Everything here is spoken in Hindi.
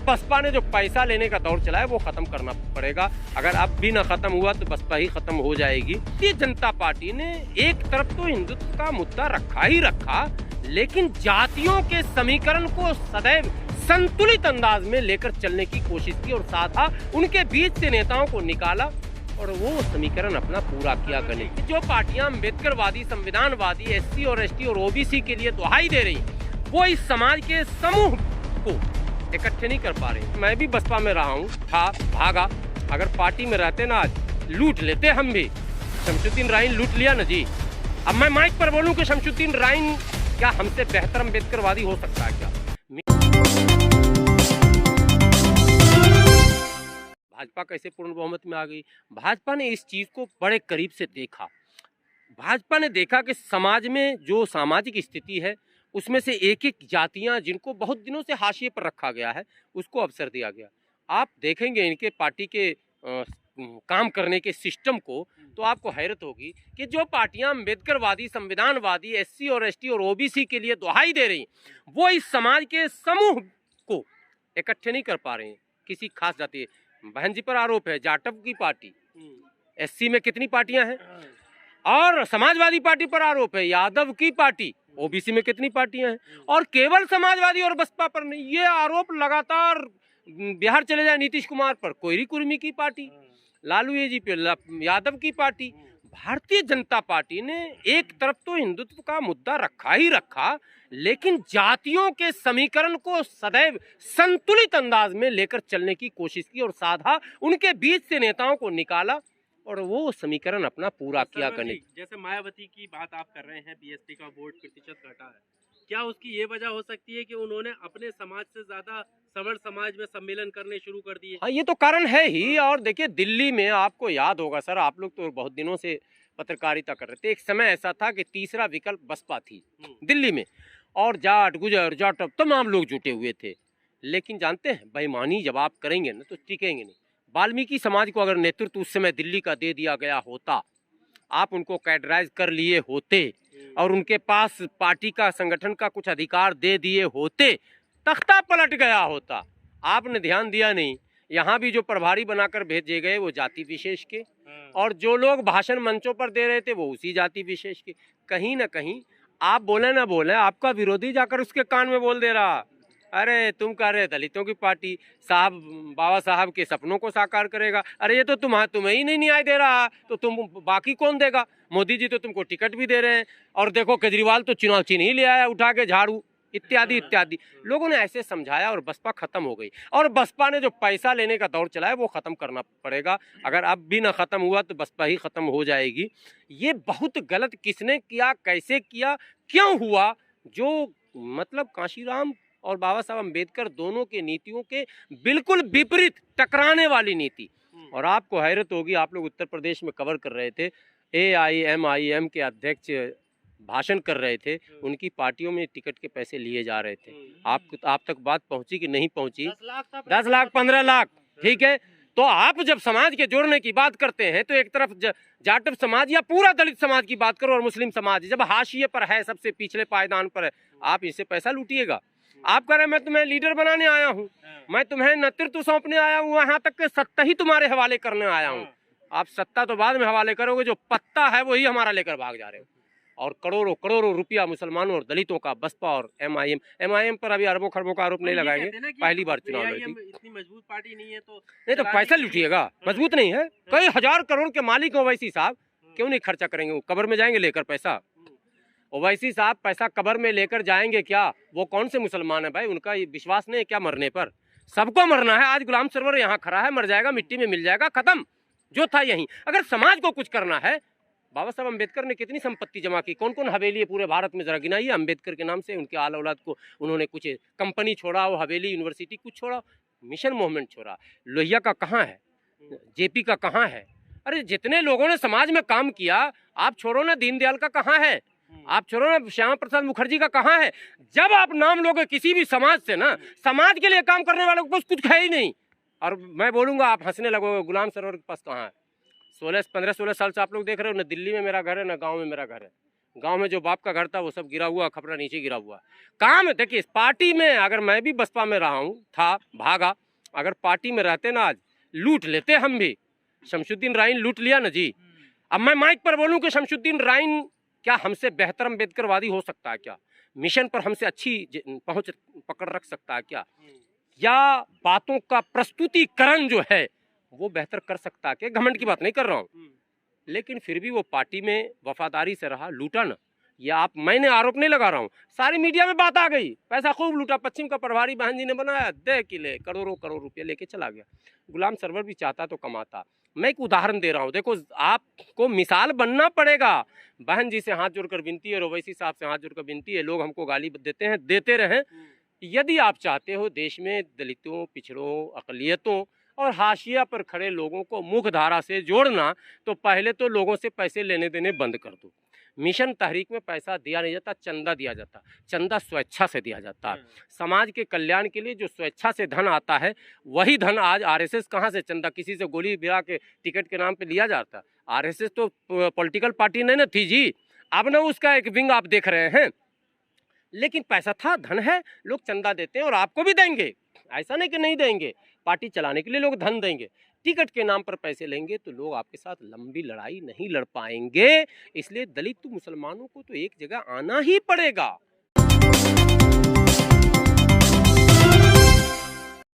बसपा ने जो पैसा लेने का दौर चलाया वो खत्म करना पड़ेगा। अगर अब भी ना खत्म हुआ तो बसपा ही खत्म हो जाएगी। भारतीय जनता पार्टी ने एक तरफ तो हिंदुत्व का मुद्दा रखा ही रखा, लेकिन जातियों के समीकरण को सदैव संतुलित अंदाज में लेकर चलने की कोशिश की और साधा उनके बीच से नेताओं को निकाला और वो समीकरण अपना पूरा किया। करने जो पार्टियां अम्बेडकरवादी, संविधानवादी, एससी और एसटी और ओबीसी के लिए दुहाई दे रही, वो इस समाज के समूह को इकट्ठे नहीं कर पा रही। मैं भी बसपा में रहा हूँ, था भागा। अगर पार्टी में रहते ना आज लूट लेते हम भी। शमशुद्दीन राइन लूट लिया ना जी। अब मैं माइक पर बोलूँ कि शमशुद्दीन राइन क्या हमसे बेहतर अम्बेडकरवादी हो सकता है क्या? भाजपा कैसे पूर्ण बहुमत में आ गई? भाजपा ने इस चीज को बड़े करीब से देखा। भाजपा ने देखा कि समाज में जो सामाजिक स्थिति है उसमें से एक एक जातियां जिनको बहुत दिनों से हाशिए पर रखा गया है उसको अवसर दिया गया। आप देखेंगे इनके पार्टी के काम करने के सिस्टम को तो आपको हैरत होगी कि जो पार्टियां अम्बेडकरवादी, संविधानवादी, एससी और एसटी और ओबीसी के लिए दुहाई दे रही, वो इस समाज के समूह को इकट्ठे नहीं कर पा रही किसी खास जाति। बहन जी पर आरोप है जाटव की पार्टी, एससी में कितनी पार्टियां हैं, और समाजवादी पार्टी पर आरोप है यादव की पार्टी, ओबीसी में कितनी पार्टियां हैं, और केवल समाजवादी और बसपा पर नहीं। ये आरोप लगातार बिहार चले जाए नीतीश कुमार पर, कोयरी कुर्मी की पार्टी, लालू जी पे यादव की पार्टी। भारतीय जनता पार्टी ने एक तरफ तो हिंदुत्व का मुद्दा रखा ही रखा, लेकिन जातियों के समीकरण को सदैव संतुलित अंदाज में लेकर चलने की कोशिश की और साधा उनके बीच से नेताओं को निकाला और वो समीकरण अपना पूरा किया। करने जैसे मायावती की बात आप कर रहे हैं, बीएसपी का वोट प्रतिशत घटा है, क्या उसकी ये वजह हो सकती है कि उन्होंने अपने समाज से ज्यादा सवर्ण समाज में सम्मेलन करने शुरू कर दिए? हाँ, ये तो कारण है ही। और देखिए दिल्ली में आपको याद होगा सर, आप लोग तो बहुत दिनों से पत्रकारिता कर रहे थे, एक समय ऐसा था कि तीसरा विकल्प बसपा थी दिल्ली में, और जाट, गुजर, जाटव तमाम लोग जुटे हुए थे। लेकिन जानते हैं बेईमानी जब आप करेंगे ना तो टिकेंगे नहीं। वाल्मीकि समाज को अगर नेतृत्व उस समय दिल्ली का दे दिया गया होता, आप उनको कैडराइज कर लिए होते और उनके पास पार्टी का, संगठन का कुछ अधिकार दे दिए होते, तख्ता पलट गया होता। आपने ध्यान दिया नहीं। यहाँ भी जो प्रभारी बनाकर भेजे गए वो जाति विशेष के, और जो लोग भाषण मंचों पर दे रहे थे वो उसी जाति विशेष के। कहीं ना कहीं आप बोले ना बोले, आपका विरोधी जाकर उसके कान में बोल दे रहा, अरे तुम कह रहे दलितों की पार्टी, साहब बाबा साहब के सपनों को साकार करेगा। अरे ये तो तुम्हें ही नहीं न्याय दे रहा, तो तुम बाकी कौन देगा? मोदी जी तो तुमको टिकट भी दे रहे हैं, और देखो केजरीवाल तो चुनाव चिन्ह ही ले आया उठा के झाड़ू, इत्यादि इत्यादि। लोगों ने ऐसे समझाया और बसपा खत्म हो गई। और बसपा ने जो पैसा लेने का दौर चलाया वो खत्म करना पड़ेगा। अगर अब भी ना खत्म हुआ तो बसपा ही खत्म हो जाएगी। ये बहुत गलत किसने किया, कैसे किया, क्यों हुआ, जो मतलब कांशीराम और बाबा साहब अम्बेडकर दोनों के नीतियों के बिल्कुल विपरीत टकराने वाली नीति। और आपको हैरत होगी, आप लोग उत्तर प्रदेश में कवर कर रहे थे, AIMIM के अध्यक्ष भाषण कर रहे थे, उनकी पार्टियों में टिकट के पैसे लिए जा रहे थे। आप तक बात पहुंची कि नहीं पहुंची? 10 लाख 15 लाख, ठीक है। तो आप जब समाज के जोड़ने की बात करते हैं तो एक तरफ जाटव समाज या पूरा दलित समाज की बात करो, और मुस्लिम समाज जब हाशिए पर है, सबसे पिछले पायदान पर है, आप इनसे पैसा लूटिएगा। आप कह रहे मैं तुम्हें लीडर बनाने आया हूँ, मैं तुम्हें नेतृत्व सौंपने आया हूँ, यहाँ तक के सत्ता ही तुम्हारे हवाले करने आया हूँ। आप सत्ता तो बाद में हवाले करोगे, जो पत्ता है वही हमारा लेकर भाग जा रहे हो। और करोड़ों करोड़ों रुपया मुसलमानों और दलितों का बसपा और MIM पर अभी अरबों खरबों का आरोप नहीं लगाएंगे, पहली बार चुनाव लड़ी थी। इतनी मजबूत पार्टी नहीं है तो नहीं तो पैसा लूटिएगा, मजबूत नहीं है। कई हजार करोड़ के मालिक ओवैसी साहब, क्यों नहीं खर्चा करेंगे? वो कब्र में जाएंगे लेकर पैसा? ओवैसी साहब पैसा कब्र में लेकर जाएंगे क्या? वो कौन से मुसलमान है भाई? उनका ये विश्वास नहीं है क्या मरने पर? सबको मरना है। आज गुलाम सरवर यहाँ खड़ा है, मर जाएगा, मिट्टी में मिल जाएगा, खत्म, जो था यही। अगर समाज को कुछ करना है, बाबा साहब अम्बेडकर ने कितनी संपत्ति जमा की, कौन कौन हवेली है पूरे भारत में, जरा गिनाइए। अम्बेडकर के नाम से उनके आल औलाद को उन्होंने कुछ कंपनी छोड़ा, वो हवेली, यूनिवर्सिटी कुछ छोड़ा, मिशन मूवमेंट छोड़ा। लोहिया का कहाँ है? JP का कहाँ है? अरे जितने लोगों ने समाज में काम किया, आप छोड़ो ना दीनदयाल का कहाँ है, आप छोड़ो ना श्यामा प्रसाद मुखर्जी का कहाँ है। जब आप नाम लोगे किसी भी समाज से ना, समाज के लिए काम करने वालों के पास कुछ है ही नहीं। और मैं बोलूंगा, आप हंसने लगोगे, गुलाम सरवर के पास कहाँ है? 15-16 साल से आप लोग देख रहे हो, ना दिल्ली में मेरा घर है, ना गांव में मेरा घर है। गांव में जो बाप का घर था वो सब गिरा हुआ, खपरा नीचे गिरा हुआ। काम है, देखिए इस पार्टी में अगर मैं भी बसपा में रहा हूँ, था, भागा, अगर पार्टी में रहते ना आज लूट लेते हम भी। शमशुद्दीन राइन लूट लिया ना जी। अब मैं माइक पर बोलूं कि शमशुद्दीन राइन क्या हमसे बेहतर अम्बेडकरवादी हो सकता है क्या? मिशन पर हमसे अच्छी पहुंच पकड़ रख सकता है क्या? या बातों का प्रस्तुतिकरण जो है वो बेहतर कर सकता है क्या? घमंड की बात नहीं कर रहा हूँ, लेकिन फिर भी वो पार्टी में वफादारी से रहा, लूटा ना। या आप, मैंने आरोप नहीं लगा रहा हूँ, सारी मीडिया में बात आ गई, पैसा खूब लूटा, पश्चिम का प्रभारी बहन जी ने बनाया, दे किले करोड़ों करोड़ रुपये लेके चला गया। गुलाम सरवर भी चाहता तो कमाता। मैं एक उदाहरण दे रहा हूँ, देखो आपको मिसाल बनना पड़ेगा। बहन जी से हाथ जोड़कर विनती है और ओवैसी साहब से हाथ जोड़कर विनती है, लोग हमको गाली देते हैं, देते रहें। यदि आप चाहते हो देश में दलितों, पिछड़ों, अकलियतों और हाशिया पर खड़े लोगों को मुख्य धारा से जोड़ना, तो पहले तो लोगों से पैसे लेने देने बंद कर दो। मिशन तहरीक में पैसा दिया नहीं जाता, चंदा दिया जाता। चंदा स्वेच्छा से दिया जाता है। समाज के कल्याण के लिए जो स्वेच्छा से धन आता है, वही धन आज आरएसएस कहाँ से चंदा, किसी से गोली गिरा के टिकट के नाम पे लिया जाता। आरएसएस तो पॉलिटिकल पार्टी नहीं ना थी जी। अब ना उसका एक विंग आप देख रहे हैं, लेकिन पैसा था, धन है, लोग चंदा देते हैं और आपको भी देंगे, ऐसा नहीं कि नहीं देंगे। पार्टी चलाने के लिए लोग धन देंगे, टिकट के नाम पर पैसे लेंगे तो लोग आपके साथ लंबी लड़ाई नहीं लड़ पाएंगे। इसलिए दलित मुसलमानों को तो एक जगह आना ही पड़ेगा।